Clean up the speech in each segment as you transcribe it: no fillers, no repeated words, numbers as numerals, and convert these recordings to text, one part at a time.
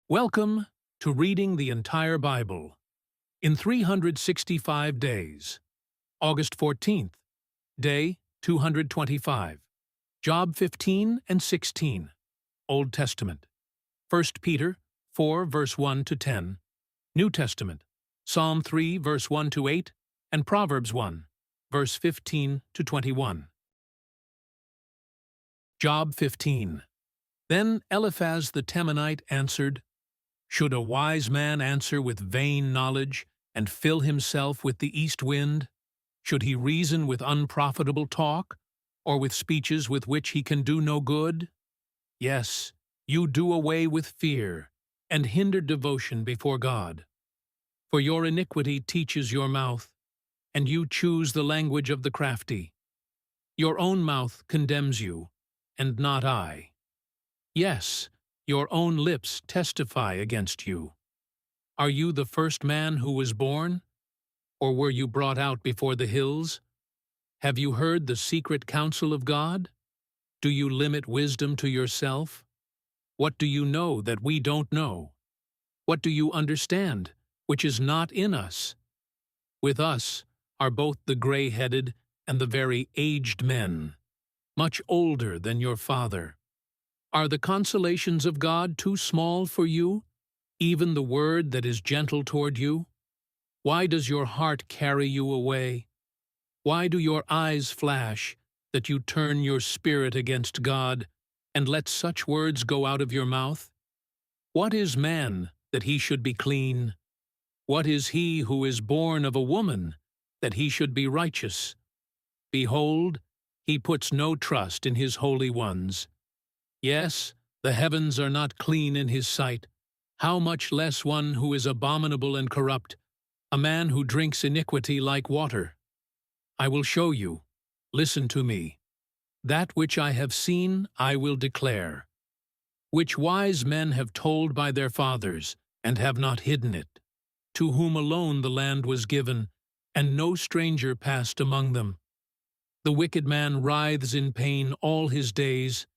Welcome to Reading the Entire Bible in 365 days. August 14th, Day 225. Job 15 and 16. Old Testament. 1 Peter 4 verse 1 to 10. New Testament. Psalm 3 verse 1 to 8 and Proverbs 1 verse 15 to 21. Job 15. Then Eliphaz the Temanite answered, "Should a wise man answer with vain knowledge, and fill himself with the east wind? Should he reason with unprofitable talk, or with speeches with which he can do no good? Yes, you do away with fear, and hinder devotion before God. For your iniquity teaches your mouth, and you choose the language of the crafty. Your own mouth condemns you, and not I. Yes, your own lips testify against you. Are you the first man who was born? Or were you brought out before the hills? Have you heard the secret counsel of God? Do you limit wisdom to yourself? What do you know that we don't know? What do you understand, which is not in us? With us are both the gray-headed and the very aged men, much older than your father. Are the consolations of God too small for you, even the word that is gentle toward you? Why does your heart carry you away? Why do your eyes flash, that you turn your spirit against God, and let such words go out of your mouth? What is man, that he should be clean? What is he who is born of a woman, that he should be righteous? Behold, he puts no trust in his holy ones. Yes, the heavens are not clean in his sight. How much less one who is abominable and corrupt, a man who drinks iniquity like water? I will show you. Listen to me. That which I have seen I will declare, which wise men have told by their fathers, and have not hidden it, to whom alone the land was given, and no stranger passed among them. The wicked man writhes in pain all his days,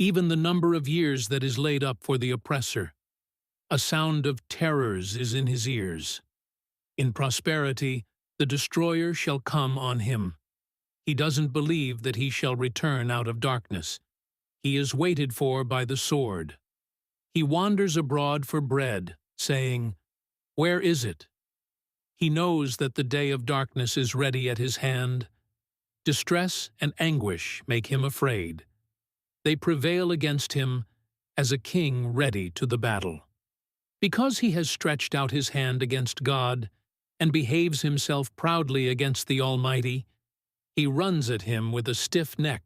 even the number of years that is laid up for the oppressor. A sound of terrors is in his ears. In prosperity, the destroyer shall come on him. He doesn't believe that he shall return out of darkness. He is waited for by the sword. He wanders abroad for bread, saying, "Where is it?" He knows that the day of darkness is ready at his hand. Distress and anguish make him afraid. They prevail against him as a king ready to the battle. Because he has stretched out his hand against God and behaves himself proudly against the Almighty, he runs at him with a stiff neck,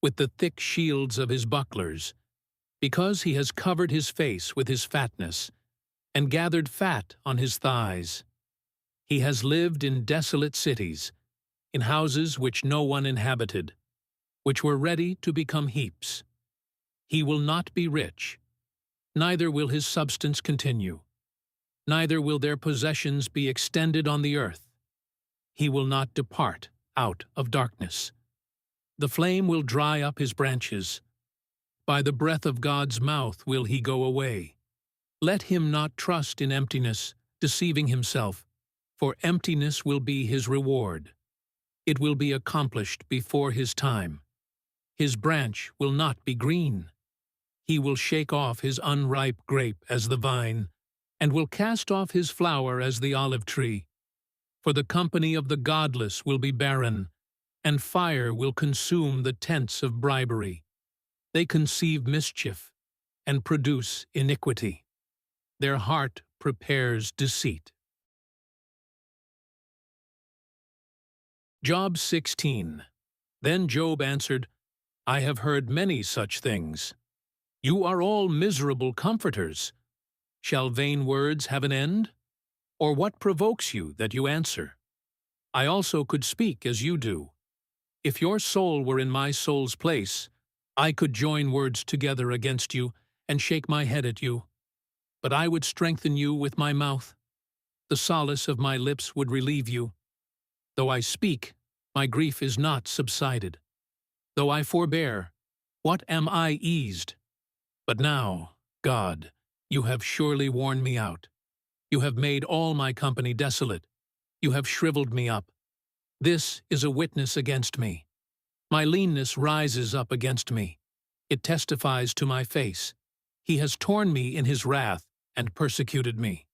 with the thick shields of his bucklers, because he has covered his face with his fatness and gathered fat on his thighs. He has lived in desolate cities, in houses which no one inhabited, which were ready to become heaps. He will not be rich, neither will his substance continue, neither will their possessions be extended on the earth. He will not depart out of darkness. The flame will dry up his branches. By the breath of God's mouth will he go away. Let him not trust in emptiness, deceiving himself, for emptiness will be his reward. It will be accomplished before his time. His branch will not be green. He will shake off his unripe grape as the vine, and will cast off his flower as the olive tree. For the company of the godless will be barren, and fire will consume the tents of bribery. They conceive mischief, and produce iniquity. Their heart prepares deceit. Job 16. Then Job answered, I have heard many such things. You are all miserable comforters. Shall vain words have an end? Or what provokes you that you answer? I also could speak as you do. If your soul were in my soul's place, I could join words together against you and shake my head at you. But I would strengthen you with my mouth. The solace of my lips would relieve you. Though I speak, my grief is not subsided. Though I forbear, what am I eased? But now, God, You have surely worn me out. You have made all my company desolate. You have shriveled me up. This is a witness against me. My leanness rises up against me. It testifies to my face. He has torn me in his wrath and persecuted me.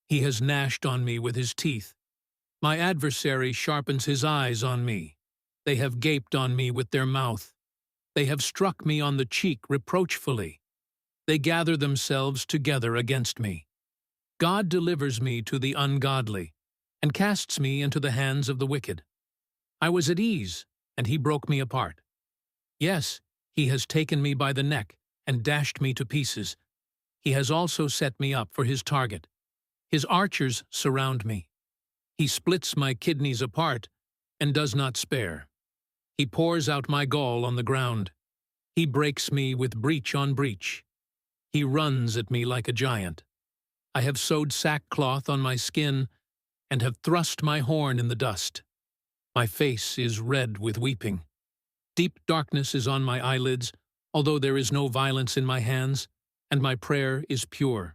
He has gnashed on me with his teeth. My adversary sharpens his eyes on me. They have gaped on me with their mouth. They have struck me on the cheek reproachfully. They gather themselves together against me. God delivers me to the ungodly and casts me into the hands of the wicked. I was at ease, and he broke me apart. Yes, he has taken me by the neck and dashed me to pieces. He has also set me up for his target. His archers surround me. He splits my kidneys apart and does not spare. He pours out my gall on the ground. He breaks me with breach on breach. He runs at me like a giant. I have sewed sackcloth on my skin and have thrust my horn in the dust. My face is red with weeping. Deep darkness is on my eyelids, although there is no violence in my hands, and my prayer is pure.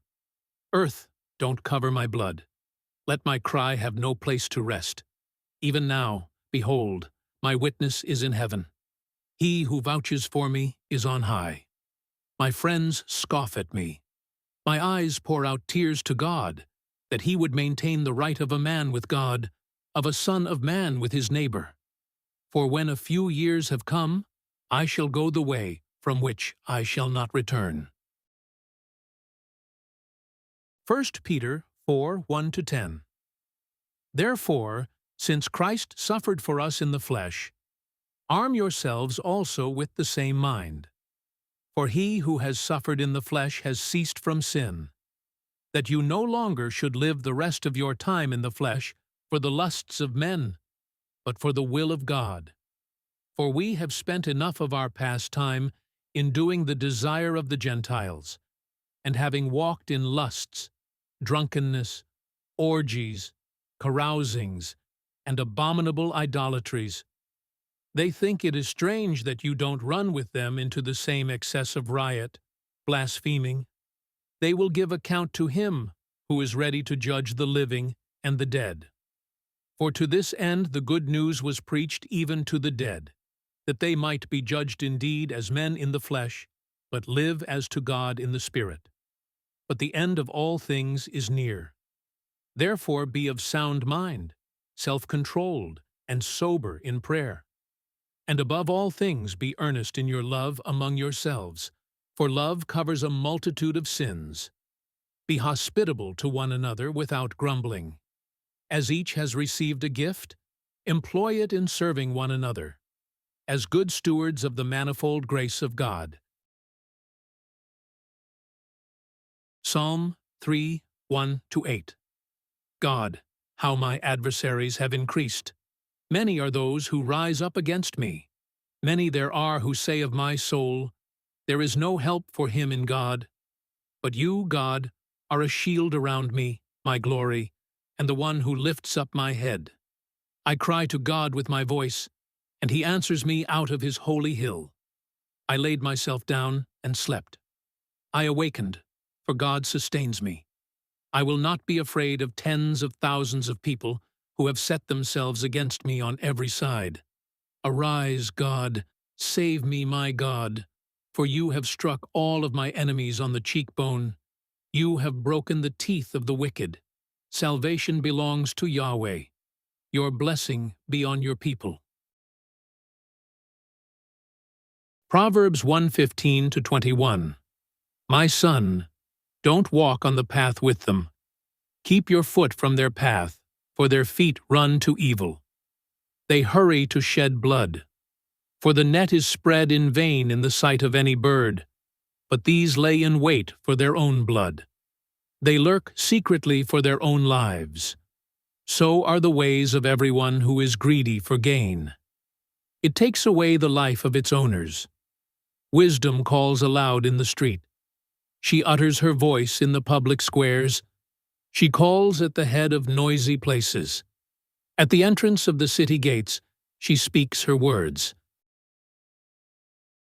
Earth, don't cover my blood. Let my cry have no place to rest. Even now, behold, my witness is in heaven. He who vouches for me is on high. My friends scoff at me. My eyes pour out tears to God, that he would maintain the right of a man with God, of a son of man with his neighbor. For when a few years have come, I shall go the way from which I shall not return. 1 Peter 4:1-10. Therefore, since Christ suffered for us in the flesh, arm yourselves also with the same mind. For he who has suffered in the flesh has ceased from sin, that you no longer should live the rest of your time in the flesh for the lusts of men, but for the will of God. For we have spent enough of our past time in doing the desire of the Gentiles, and having walked in lusts, drunkenness, orgies, carousings, and abominable idolatries. They think it is strange that you don't run with them into the same excess of riot, blaspheming. They will give account to him who is ready to judge the living and the dead. For to this end the good news was preached even to the dead, that they might be judged indeed as men in the flesh, but live as to God in the Spirit. But the end of all things is near. Therefore be of sound mind, self-controlled, and sober in prayer. And above all things be earnest in your love among yourselves, for love covers a multitude of sins. Be hospitable to one another without grumbling. As each has received a gift, employ it in serving one another, as good stewards of the manifold grace of God. Psalm 3:1-8. God, how my adversaries have increased! Many are those who rise up against me. Many there are who say of my soul, there is no help for him in God. But you, God, are a shield around me, my glory, and the one who lifts up my head. I cry to God with my voice, and he answers me out of his holy hill. I laid myself down and slept. I awakened, for God sustains me. I will not be afraid of tens of thousands of people who have set themselves against me on every side. Arise, God, save me, my God, for you have struck all of my enemies on the cheekbone. You have broken the teeth of the wicked. Salvation belongs to Yahweh. Your blessing be on your people. Proverbs 1:15-21. My son, don't walk on the path with them. Keep your foot from their path, for their feet run to evil. They hurry to shed blood. For the net is spread in vain in the sight of any bird, but these lay in wait for their own blood. They lurk secretly for their own lives. So are the ways of everyone who is greedy for gain. It takes away the life of its owners. Wisdom calls aloud in the street. She utters her voice in the public squares. She calls at the head of noisy places. At the entrance of the city gates, she speaks her words.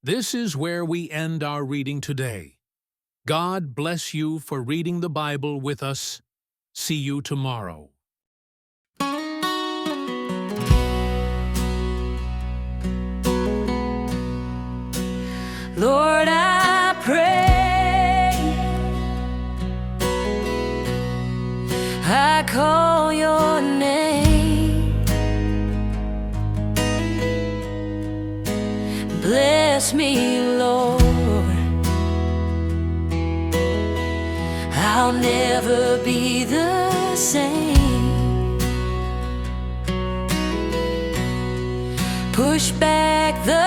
This is where we end our reading today. God bless you for reading the Bible with us. See you tomorrow. Lord, I pray, I call your name. Bless me, Lord, I'll never be the same. Push back the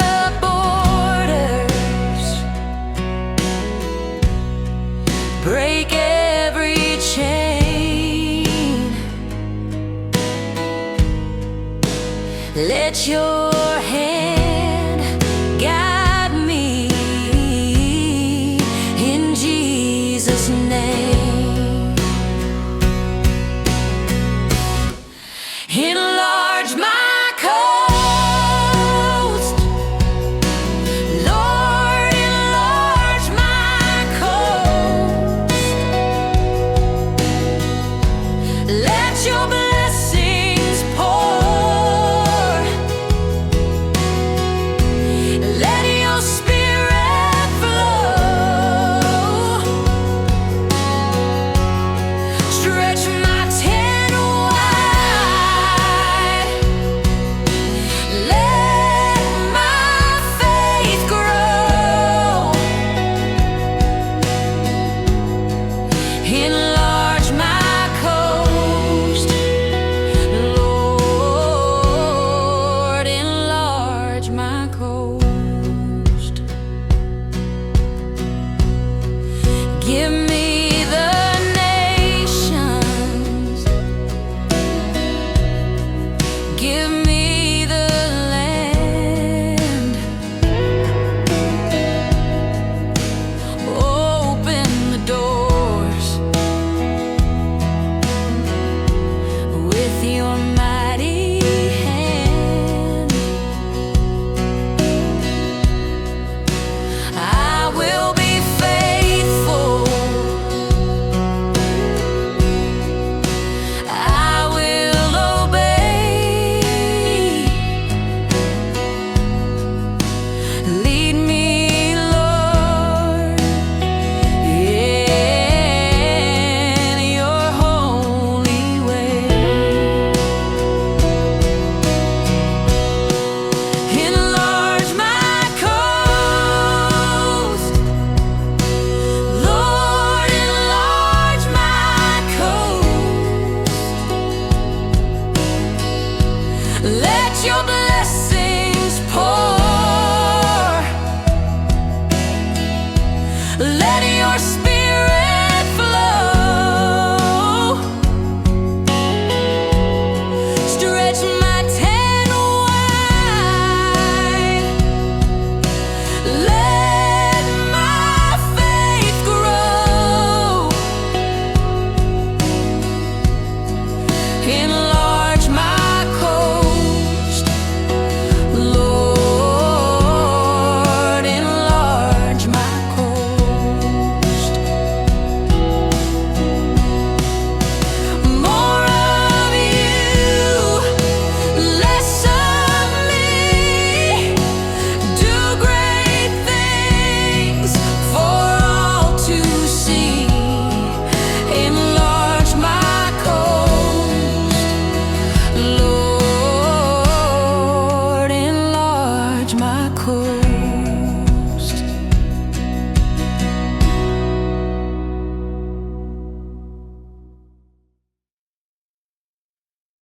break every chain. Let your hand guide me in Jesus' name. Enlarge my coast, Lord, enlarge my coast. Let your blessings pour. Let your spirit flow. Stretch my tent wide. Let my faith grow. Enlarge my Lord, enlarge my coast. Give me the nations. Give me the land. Open the doors with your mighty hand. I will be faithful. I will obey. Lead me, Lord, in your holy way. Enlarge my coast, Lord, enlarge my coast. Let your blessings pour. Let your spirit flow. Stretch my tent wide. Let my faith grow. Enlarge my coast, Lord, enlarge my coast. More of you, less of me. Do great things for all to see. Enlarge my coast, Lord, enlarge my coast.